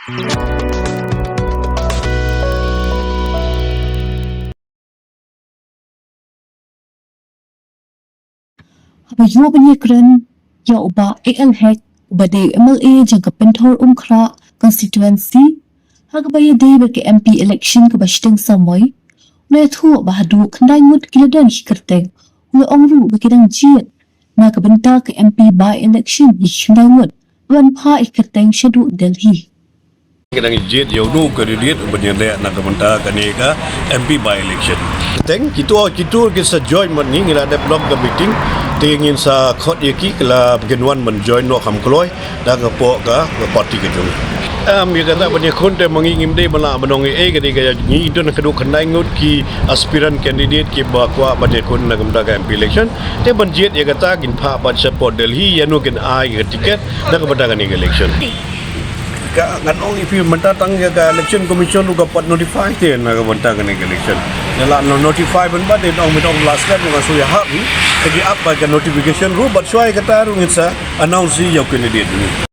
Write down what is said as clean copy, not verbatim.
Bayu penyekran ya ubah ALH ubah de MLA jangka pentor umkra constituency hagbaya de berke MP election ke bashteng samoy na thu bahadu khandai mut kiladan Kyrtong ulu ongru bekidang jiat na kebenta ke MP by election khandai mut wan pha Kyrtong shadu Delhi kadang jet yaudu kandidat bernyata nak kementar kanega MP by election. Teng kita kita join man ni ngila develop the meeting tengin sa khot yaki kala genwan men join no kham kloi da ngapo ka party ke jong. Mi kata banyak konte mengingim de bala benong ke de ni itu nak kedu khandai ngut ki aspiran candidate ki bakwa banyak kon nak kementar MP election te banjet ya kata gin pha ban support Delhi ya no gen ai ke tiket da kementar kanega election. Nganong if mentar tang ya election commission lu dapat notify te na kementar kanega election. Nela no notify ban ba de ong mitong last step ngah suya hak ni. Jadi apa ke notification ru bat suai kata ru ngitsa announce ya candidate ni.